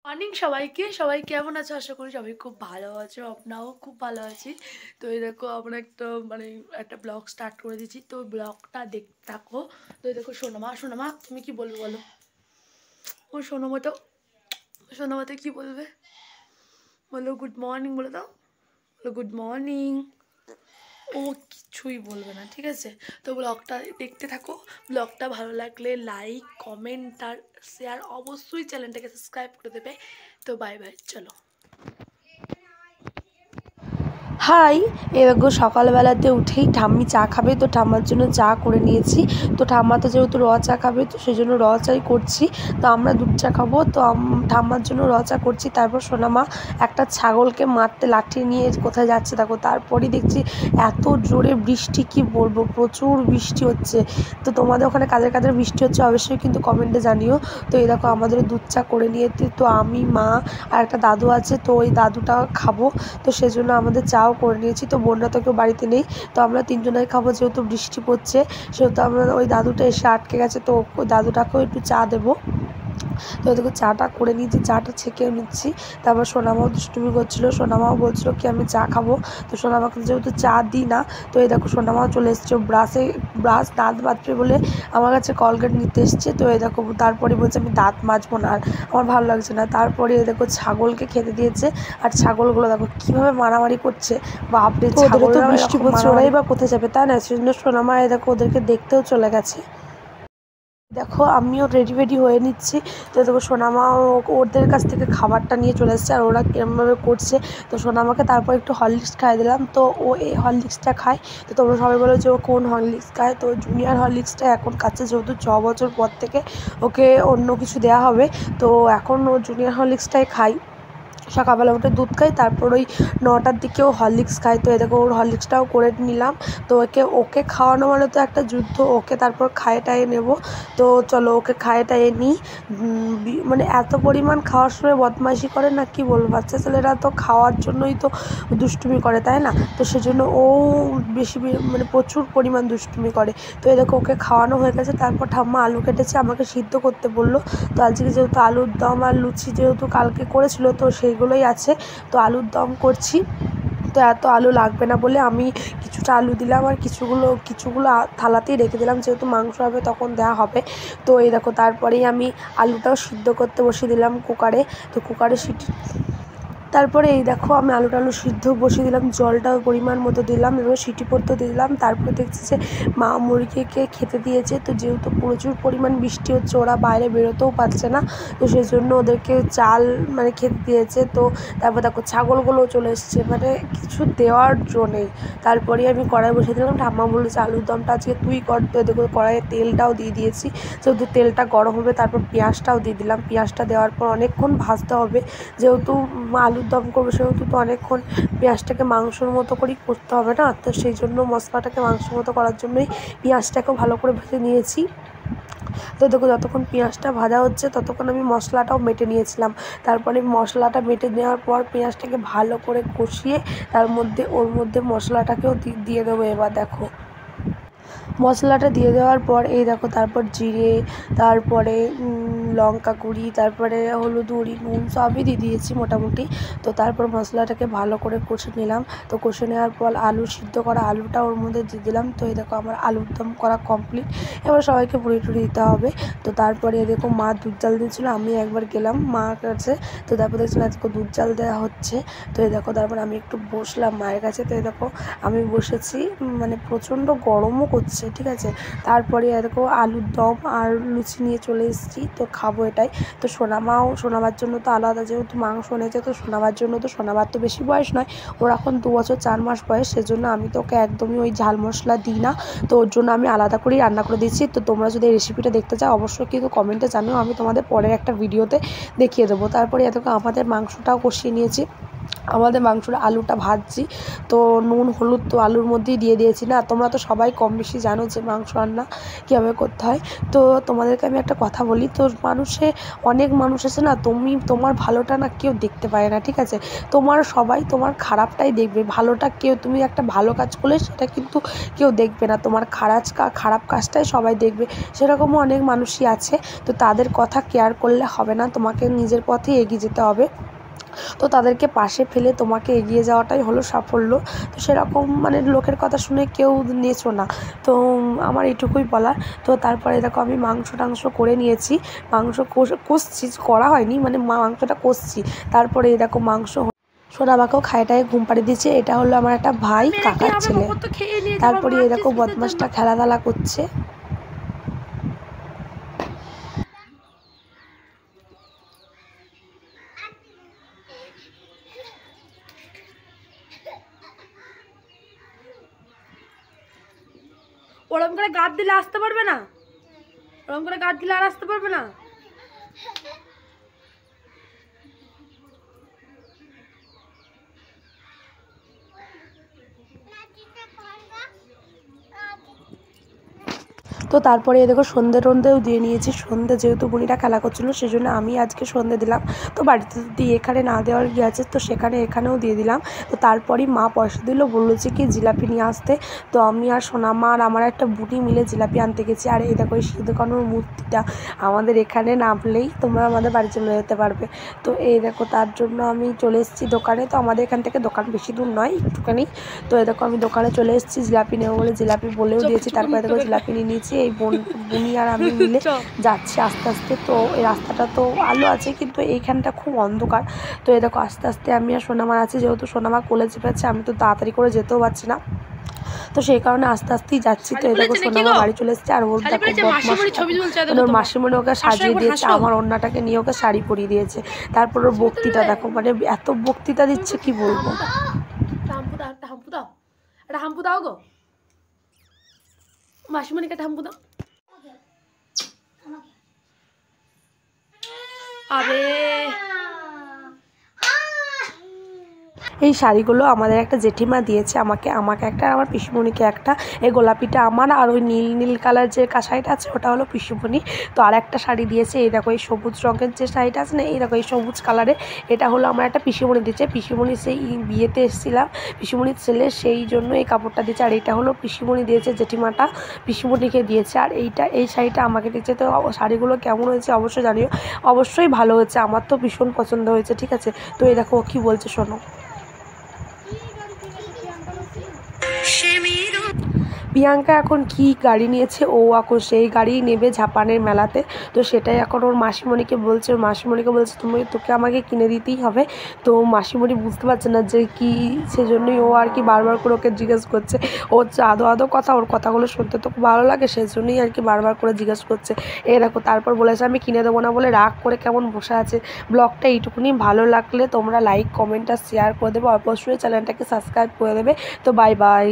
Morning সবাইকে। সবাই কেমন আছো? আশা করি সবাই খুব ভালো আছো। আপনারাও খুব ভালো আছি। তো এই দেখো আমরা একটা ব্লগ স্টার্ট করে দিয়েছি। তো ব্লগটা দেখতে থাকো। তো এই দেখো সোনামা তুমি কি বলবে বলো? ও সোনামাতে কি বলবে? বলো গুড মর্নিং বলে দাও। বলো গুড মর্নিং। ও কিছুই বলবে না, ঠিক আছে? তো ব্লগটা দেখতে থাকো। ব্লগটা ভালো লাগলে লাইক, কমেন্ট আর শেয়ার অবশ্যই, চ্যানেলটাকে সাবস্ক্রাইব করে দেবে। তো বাই বাই, চলো। হাই, এরকম সকালবেলাতে উঠেই ঠাম্মি চা খাবে, তো ঠাম্মার জন্য চা করে নিয়েছি। তো ঠাম্মা তো যেহেতু র চা খাবে, তো সেই জন্য র চাই করছি। তো আমরা দুধ চা খাবো, তো ঠাম্মার জন্য র চা করছি। তারপর সোনামা একটা ছাগলকে মারতে লাঠি নিয়ে কোথায় যাচ্ছে দেখো। তারপরই দেখছি এত জোরে বৃষ্টি, কি বলবো, প্রচুর বৃষ্টি হচ্ছে। তো তোমাদের ওখানে কাদের কাদের বৃষ্টি হচ্ছে অবশ্যই কিন্তু কমেন্টে জানিও। তো এই দেখো আমাদের দুধ চা করে নিয়েছি। তো আমি, মা আর একটা দাদু আছে, তো ওই দাদুটা খাবো। তো সেজন্য আমাদের চাও করে নিয়েছি। তো বোনরা তো কেউ বাড়িতে নেই, তো আমরা তিনজনাই খাবো। যেহেতু বৃষ্টি পড়ছে সেহেতু আমরা, ওই দাদুটা এসে আটকে গেছে, তো ওই দাদুটাকেও একটু চা দেবো। তো দেখো চাটা করে নিয়েছি, চাটা ছেঁকেও নিচ্ছি। তারপর সোনামাও দুষ্টুমি করছিলো, সোনামাও বলছিলো কি আমি চা খাবো। তো সোনামাকে যেহেতু চা দিই না, তো এই দেখো সোনামাও চলে এসছে ব্রাশ দাঁত মাজবে বলে আমার কাছে কলগেট নিতে এসছে। তো এই দেখো তারপরে বলছে আমি দাঁত মাজবো না, আর আমার ভালো লাগছে না। তারপরে এই দেখো ছাগলকে খেতে দিয়েছে, আর ছাগলগুলো দেখো কীভাবে মারামারি করছে। বাপরে, ওদেরও তো বৃষ্টি পড়ছে, ওরাই বা কোথায় যাবে, তাই না? সেজন্য সোনামা এই দেখো ওদেরকে দেখতেও চলে গেছে। দেখো আমিও রেডি হয়ে নিচ্ছি। তো দেখো সোনামাও ওদের কাছ থেকে খাবারটা নিয়ে চলে এসেছে, আর ওরা কেমনভাবে করছে। তো সোনামাকে তারপর একটু হরলিক্স খাইয়ে দিলাম, তো ও এই হরলিক্সটা খায়। তো তোমরা সবাই বলো যে ও কোন হরলিক্স খায়। তো জুনিয়র হরলিক্সটা এখন খাচ্ছে, যেহেতু 6 বছর পর থেকে ওকে অন্য কিছু দেওয়া হবে। তো এখন ও জুনিয়র হরলিক্সটাই খায়। সকালবেলা উঠে দুধ খাই, তারপর ওই 9টার দিকেও হরলিক্স খাই। তো এই দেখো ওর হরলিক্সটাও করে নিলাম। তো ওকে খাওয়ানো মানে তো একটা যুদ্ধ, ওকে তারপর খাইয়ে টাইয়ে নেবো। তো চলো ওকে খাইয়ে টাইয়ে নিই। মানে এত পরিমাণ খাওয়ার সময় বদমাইশি করে না, কি বলবো, বাচ্চা ছেলেরা তো খাওয়ার জন্যই তো দুষ্টুমি করে, তাই না? তো সেজন্য ও মানে প্রচুর পরিমাণ দুষ্টুমি করে। তো এই দেখো ওকে খাওয়ানো হয়ে গেছে। তারপর ঠাম্মা আলু কেটেছে, আমাকে সিদ্ধ করতে বললো। তো আজকে যেহেতু আলুর দম আর লুচি যেহেতু কালকে করেছিল, তো সেইগুলোই আছে। তো আলুর দম করছি। তো এত আলু লাগবে না বলে আমি কিছুটা আলু দিলাম, আর কিছুগুলো থালাতেই রেখে দিলাম, যেহেতু মাংস হবে তখন দেওয়া হবে। তো এই দেখো তারপরেই আমি আলুটাও সিদ্ধ করতে বসিয়ে দিলাম কুকারে। তো কুকারে তারপরে এই দেখো আমি আলু সিদ্ধ বসিয়ে দিলাম, জলটাও পরিমাণ মতো দিলাম, এবং সিটি পড়তে দিলাম। তারপরে দেখছি যে মা মুরগিকে খেতে দিয়েছে। তো যেহেতু প্রচুর পরিমাণ বৃষ্টি হচ্ছে, ওরা বাইরে বেরোতেও পারছে না, তো সেই জন্য ওদেরকে চাল মানে খেতে দিয়েছে। তো তারপর দেখো ছাগলগুলোও চলে এসছে, মানে কিছু দেওয়ার জো নেই। তারপরে আমি কড়াই বসিয়ে দিলাম, ঠাম্মা বললো যে আলুর দমটা আজকে তুই কর। তো দেখো কড়াইয়ে তেলটাও দিয়ে দিয়েছি। যেহেতু তেলটা গরম হবে, তারপর পেঁয়াজটাও দিয়ে দিলাম। পেঁয়াজটা দেওয়ার পর অনেকক্ষণ ভাজতে হবে, যেহেতু আলুর দম করবো সেহেতু তো অনেকক্ষণ পেঁয়াজটাকে মাংসর মতো করেই করতে হবে না। তো সেই জন্য মশলাটাকে মাংসের মতো করার জন্যই পেঁয়াজটাকেও ভালো করে ভেজে নিয়েছি। তো দেখো যতক্ষণ পেঁয়াজটা ভাজা হচ্ছে ততক্ষণ আমি মশলাটাও মেটে নিয়েছিলাম। তারপরে মশলাটা মেটে নেওয়ার পর পেঁয়াজটাকে ভালো করে কষিয়ে ওর মধ্যে মশলাটাকেও দিয়ে দেবো। এবার দেখো মশলাটা দিয়ে দেওয়ার পর এই দেখো তারপর জিরে, তারপরে লঙ্কা গুঁড়ি, তারপরে হলুদ গুঁড়ি, নুন সবই দিয়ে দিয়েছি মোটামুটি। তো তারপর মশলাটাকে ভালো করে কষে নিলাম। তো কষে নেওয়ার পর সিদ্ধ করা আলুটা ওর মধ্যে দিয়ে দিলাম। তো এই দেখো আমার আলুর দম করা কমপ্লিট। এবার সবাইকে পুরি দিতে হবে। তো তারপরে দেখো মা দুধ জাল দিয়েছিলো, আমি একবার গেলাম মার কাছে। তো তারপর দেখছিলাম আজকে দুধ জাল দেওয়া হচ্ছে। তো এই দেখো তারপর আমি একটু বসলাম মায়ের কাছে। তো এই দেখো আমি বসেছি, মানে প্রচণ্ড গরমও করছে, ঠিক আছে? তারপরে দেখো আলুর দম আর লুচি নিয়ে চলে এসেছি, তো খাবো এটাই। তো সোনামার জন্য তো আলাদা, যেহেতু মাংস এনেছে, তো সোনামার জন্য, তো সোনামার তো বেশি বয়স নয়, ওর এখন 2 বছর 4 মাস বয়স, সেজন্য আমি তো ওকে একদমই ওই ঝাল মশলা দিই না। তো ওর জন্য আমি আলাদা করেই রান্না করে দিচ্ছি। তো তোমরা যদি এই রেসিপিটা দেখতে চাও অবশ্যই কিন্তু কমেন্টে জানিও, আমি তোমাদের পরের একটা ভিডিওতে দেখিয়ে দেবো। তারপরে এত আমাদের মাংসটাও কষিয়ে নিয়েছি। আমাদের মাংসর আলুটা ভাজছি, তো নুন হলুদ তো আলুর মধ্যেই দিয়ে দিয়েছি। না তোমরা তো সবাই কম বেশি জানো যে মাংস রান্না কীভাবে করতে হয়। তো তোমাদেরকে আমি একটা কথা বলি, তো অনেক মানুষ আছে না, তোমার ভালোটা না কেউ দেখতে পায় না, ঠিক আছে? সবাই তোমার খারাপটাই দেখবে, তুমি একটা ভালো কাজ করলে সেটা কিন্তু কেউ দেখবে না, তোমার খারাপ কাজটাই সবাই দেখবে। সেরকমও অনেক মানুষই আছে, তো তাদের কথা কেয়ার করলে হবে না, তোমাকে নিজের পথে এগিয়ে যেতে হবে। তো তাদেরকে পাশে ফেলে তোমাকে এগিয়ে যাওয়াটাই হলো সাফল্য। তো সেরকম লোকের কথা শুনে কেউ নেচো না। তো আমার এইটুকুই বলার। তো তারপরে দেখো আমি মাংস করে নিয়েছি, মাংস কষছি, করা হয়নি, মাংসটা কষছি। তারপরে দেখো সোনামাকেও খায়টায় ঘুম পাড়িয়ে দিচ্ছে। এটা হলো আমার একটা ভাই, কাকার ছেলে। তারপরে দেখো বদমাসটা খেলাধুলা করছে। ওরম করে গাদ দিলে আসতে পারবে না, ওরম করে গাদ দিলে আর আসতে পারবে না। তো তারপরে দেখো সন্ধ্যেও দিয়ে নিয়েছি। সন্ধ্যে যেহেতু বুনিরা খেলা করছিলো সেজন্য আমি আজকে সন্ধ্যে দিলাম। তো বাড়িতে যদি এখানে না দেওয়ার গিয়ে আছে, তো এখানেও দিয়ে দিলাম। তো তারপরেই মা পয়সা দিল, বললো যে কি জিলাপি নিয়ে আসতে। তো আমি আর সোনামা আর আমার একটা বুনি মিলে জিলাপি আনতে গেছি। আর এই দেখো এই সিদ্ধকানুর মূর্তিটা আমাদের এখানে নামলেই তোমরা আমাদের বাড়ি চলে যেতে পারবে। তো এই দেখো তার জন্য আমি চলে এসেছি দোকানে। তো আমাদের এখান থেকে দোকান বেশি দূর নয়, একটুখানি। তো এই দেখো আমি দোকানে চলে এসেছি জিলাপি নেবো বলে, জিলাপি বলেও দিয়েছি। তারপরে দেখো জিলাপি নিয়ে নিয়েছি। এই বুনি আর আমি মিলে যাচ্ছি আস্তে আস্তে। তো এই রাস্তাটা তো আলো আছে, কিন্তু এইখানটা খুব অন্ধকার। তো এই দেখো আস্তে আস্তে আমি আর সোনামা আছি, যেহেতু সোনামা কোলে চেপেছে, আমি তো তাড়াতাড়ি করে যেতেও পারছি না, তো সেই কারণে আস্তে আস্তেই যাচ্ছি। তো এই দেখো সোনামা বাড়ি চলে এসেছে। আর ওর দেখো ওর মাসিমণি ওকে সাজিয়ে দিয়েছে, আমার ওড়নাটাকে নিয়ে ওকে শাড়ি পরিয়ে দিয়েছে। তারপর ওর বক্তৃতা দেখো, এত বক্তৃতা দিচ্ছে কি বলবো। হাম্পু দাও গো, মাসিমণিকে একটা হাম্পু দাও। আরে এই শাড়িগুলো আমাদের একটা জেঠিমা দিয়েছে আমাকে একটা, আর আমার পিসিমণিকে একটা। এই গোলাপিটা আমার, আর ওই নীল কালার যে শাড়িটা আছে ওটা হলো পিসিমণি। তো আর একটা শাড়ি দিয়েছে, এই দেখো এই সবুজ রঙের যে শাড়িটা আছে না, এই দেখো এই সবুজ কালারের, এটা হলো আমার একটা পিসিমণি দিয়েছে। পিসিমণি সেই বিয়েতে এসেছিলাম, পিসিমণির ছেলে, সেই জন্য এই কাপড়টা দিয়েছে। আর এটা হলো পিসিমণি দিয়েছে, জেঠিমাটা পিসিমণিকে দিয়েছে। আর এই শাড়িটা আমাকে দিয়েছে। তো শাড়িগুলো কেমন হয়েছে অবশ্যই জানিও, অবশ্যই ভালো হয়েছে, আমার তো ভীষণ পছন্দ হয়েছে, ঠিক আছে? তো এই দেখো ও কী বলছে শোনো। প্রিয়াঙ্কা এখন কি গাড়ি নিয়েছে, ও এখন সেই গাড়িই নেবে ঝাপানের মেলাতে। তো সেটাই এখন ওর মাসিমণিকে বলছে, তোকে আমাকে কিনে দিতেই হবে। তো মাসিমণি বুঝতে পারছে না যে কি, সেজন্যই ও আর কি বারবার করে ওকে জিজ্ঞেস করছে। ওর আদো কথা, ওর কথাগুলো শুনতে তো খুব ভালো লাগে, সেজন্যই আর কি বারবার করে জিজ্ঞেস করছে। দেখো তারপর বলেছে আমি কিনে দেবো না বলে রাগ করে কেমন বসে আছে। ব্লগটা এইটুকুনি, ভালো লাগলে তোমরা লাইক কমেন্ট আর শেয়ার করে দেবে, অবশ্যই চ্যানেলটাকে সাবস্ক্রাইব করে দেবে। তো বাই বাই।